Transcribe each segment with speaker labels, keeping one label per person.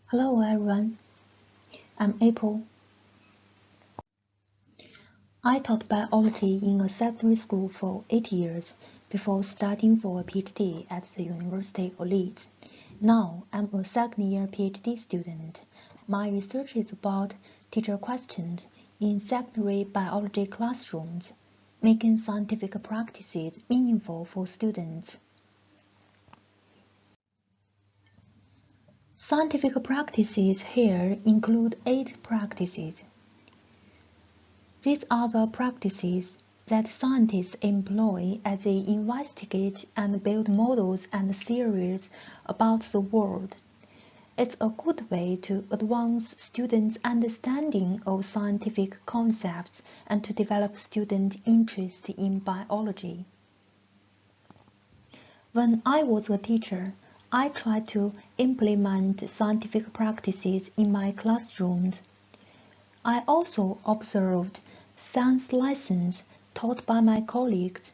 Speaker 1: Hello everyone, I'm April. I taught biology in a secondary school for 8 years before studying for a PhD at the University of Leeds. Now I'm a second-year PhD student. My research is about teacher questions in secondary biology classrooms, making scientific practices meaningful for students. Scientific practices here include 8 practices. These are the practices that scientists employ as they investigate and build models and theories about the world. It's a good way to advance students' understanding of scientific concepts and to develop student interest in biology. When I was a teacher, I tried to implement scientific practices in my classrooms. I also observed science lessons taught by my colleagues.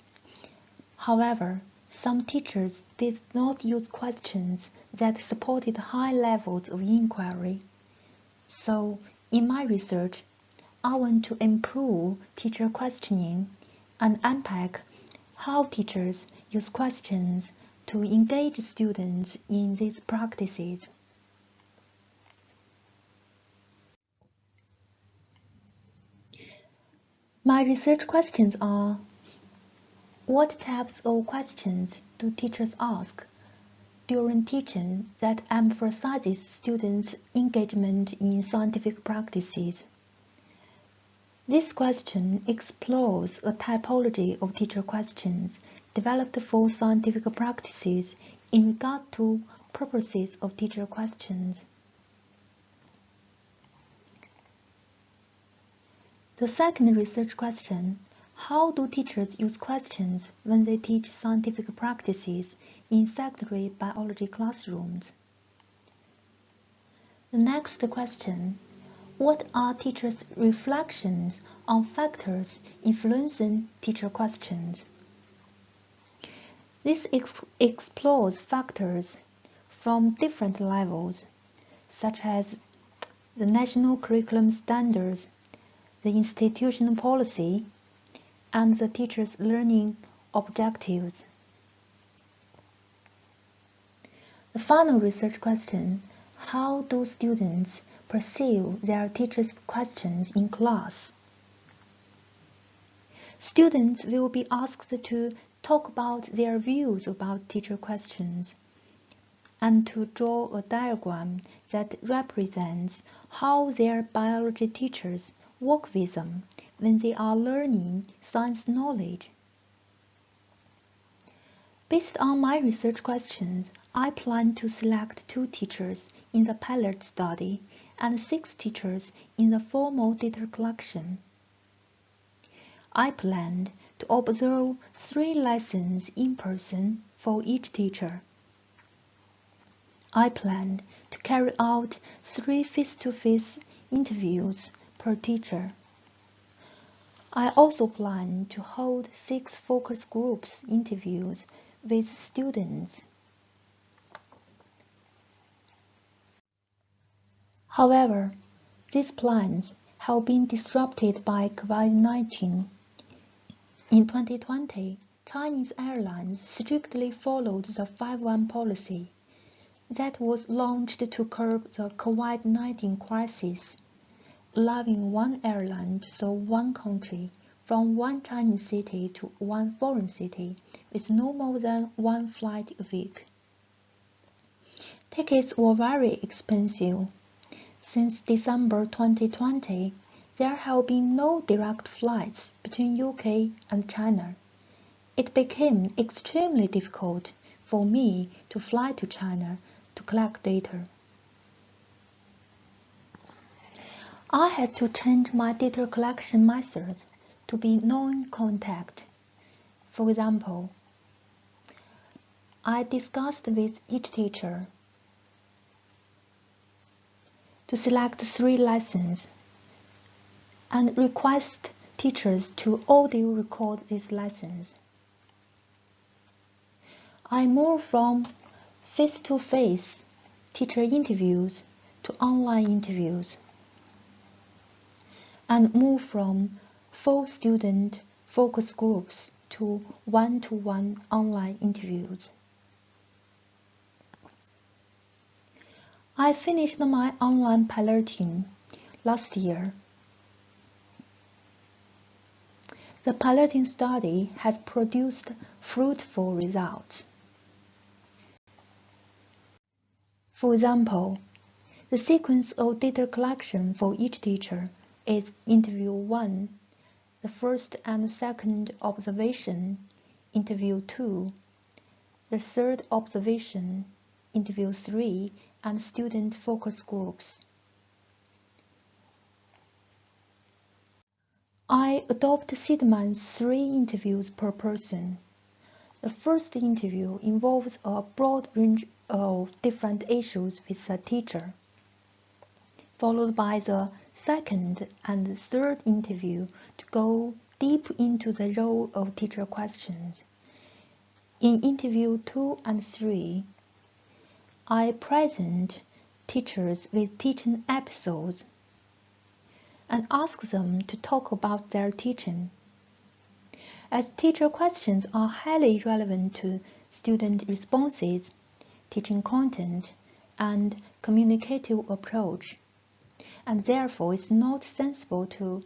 Speaker 1: However, some teachers did not use questions that supported high levels of inquiry. So, in my research, I want to improve teacher questioning and unpack how teachers use questions to engage students in these practices. My research questions are: what types of questions do teachers ask during teaching that emphasizes students' engagement in scientific practices? This question explores a typology of teacher questions developed for scientific practices in regard to purposes of teacher questions. The second research question: how do teachers use questions when they teach scientific practices in secondary biology classrooms? The next question: what are teachers' reflections on factors influencing teacher questions? This explores factors from different levels, such as the national curriculum standards, the institutional policy, and the teacher's learning objectives. The final research question: how do students perceive their teacher's questions in class? Students will be asked to talk about their views about teacher questions and to draw a diagram that represents how their biology teachers work with them when they are learning science knowledge. Based on my research questions, I plan to select 2 teachers in the pilot study and 6 teachers in the formal data collection. I planned to observe 3 lessons in person for each teacher. I planned to carry out 3 face-to-face interviews per teacher. I also plan to hold 6 focus groups interviews with students. However, these plans have been disrupted by COVID-19. In 2020, Chinese airlines strictly followed the 5-1 policy that was launched to curb the COVID-19 crisis, allowing one airline to serve one country from one Chinese city to one foreign city with no more than 1 flight a week. Tickets were very expensive. Since December 2020, there have been no direct flights between UK and China. It became extremely difficult for me to fly to China to collect data. I had to change my data collection methods to be non-contact. For example, I discussed with each teacher to select 3 lessons and request teachers to audio record these lessons. I moved from face-to-face teacher interviews to online interviews and move from full student focus groups to one-to-one online interviews. I finished my online piloting last year. The piloting study has produced fruitful results. For example, the sequence of data collection for each teacher is Interview 1, the first and second observation, Interview 2, the third observation, Interview 3, and student focus groups. I adopt Siedman's 3 interviews per person. The first interview involves a broad range of different issues with the teacher, followed by the second and third interview to go deep into the role of teacher questions. In interview 2 and 3, I present teachers with teaching episodes and ask them to talk about their teaching. As teacher questions are highly relevant to student responses, teaching content, and communicative approach, and therefore it's not sensible to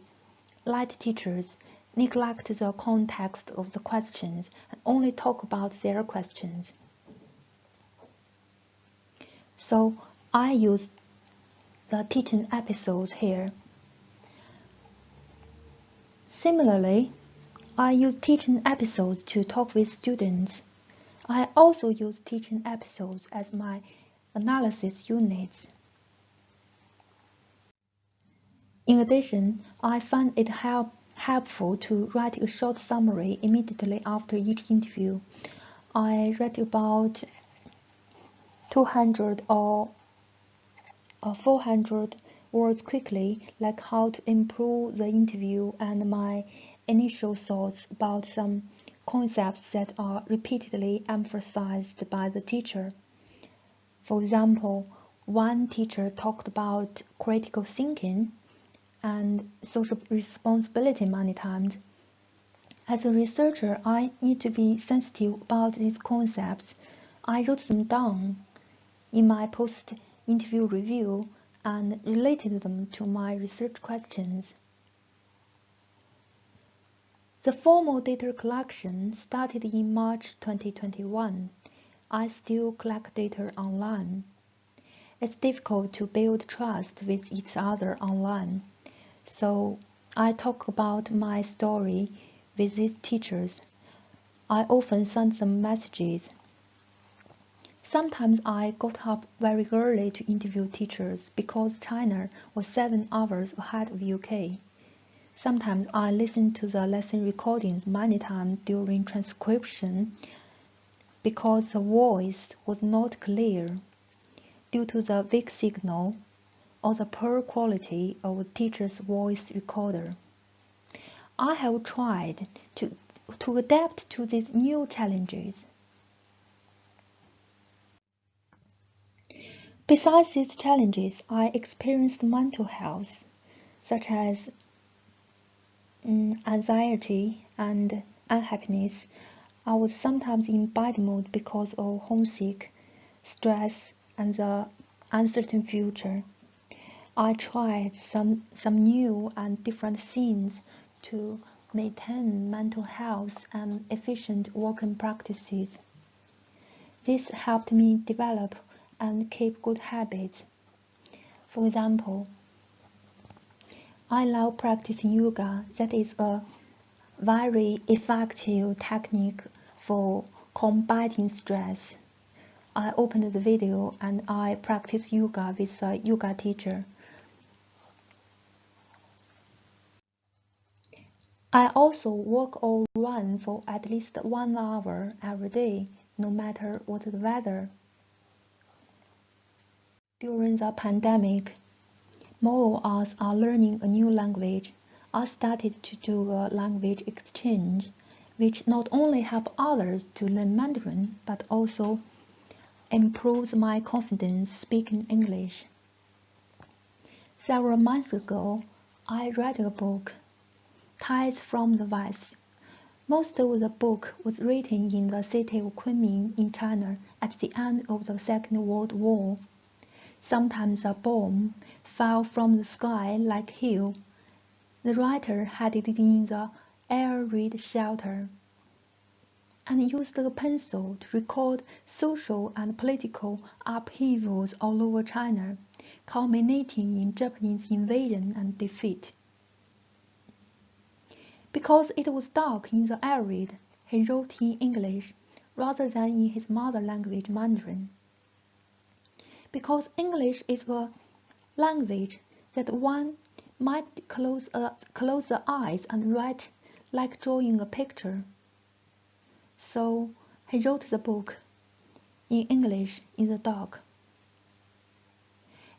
Speaker 1: let teachers neglect the context of the questions and only talk about their questions. So I use the teaching episodes here. Similarly, I use teaching episodes to talk with students. I also use teaching episodes as my analysis units. In addition, I find it helpful to write a short summary immediately after each interview. I write about 200 or 400 words quickly, like how to improve the interview and my initial thoughts about some concepts that are repeatedly emphasized by the teacher. For example, one teacher talked about critical thinking and social responsibility many times. As a researcher, I need to be sensitive about these concepts. I wrote them down in my post-interview review and related them to my research questions. The formal data collection started in March 2021. I still collect data online. It's difficult to build trust with each other online, so I talk about my story with these teachers. I often send them messages. Sometimes I got up very early to interview teachers because China was 7 hours ahead of UK. Sometimes I listened to the lesson recordings many times during transcription because the voice was not clear due to the weak signal or the poor quality of a teacher's voice recorder. I have tried to adapt to these new challenges. Besides these challenges, I experienced mental health, such as anxiety and unhappiness. I was sometimes in bad mood because of homesick, stress, and the uncertain future. I tried some new and different things to maintain mental health and efficient working practices. This helped me develop and keep good habits. For example, I love practicing yoga. That is a very effective technique for combating stress. I opened the video and I practiced yoga with a yoga teacher. I also walk or run for at least 1 hour every day, no matter what the weather. During the pandemic, more of us are learning a new language. I started to do a language exchange, which not only helps others to learn Mandarin, but also improves my confidence speaking English. Several months ago, I read a book, Tides from the West. Most of the book was written in the city of Kunming in China at the end of the Second World War. Sometimes a bomb fell from the sky like hail. The writer had it in the air raid shelter, and used a pencil to record social and political upheavals all over China, culminating in Japanese invasion and defeat. Because it was dark in the air raid, he wrote in English rather than in his mother language Mandarin. Because English is a language that one might close the eyes and write like drawing a picture. So he wrote the book in English in the dark.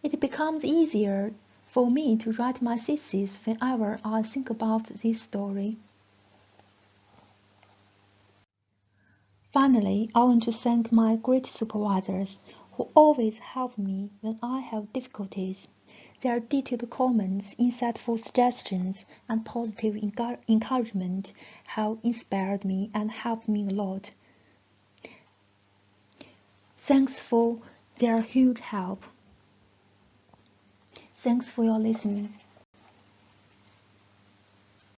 Speaker 1: It becomes easier for me to write my thesis whenever I think about this story. Finally, I want to thank my great supervisors who always help me when I have difficulties. Their detailed comments, insightful suggestions, and positive encouragement have inspired me and helped me a lot. Thanks for their huge help. Thanks for your listening.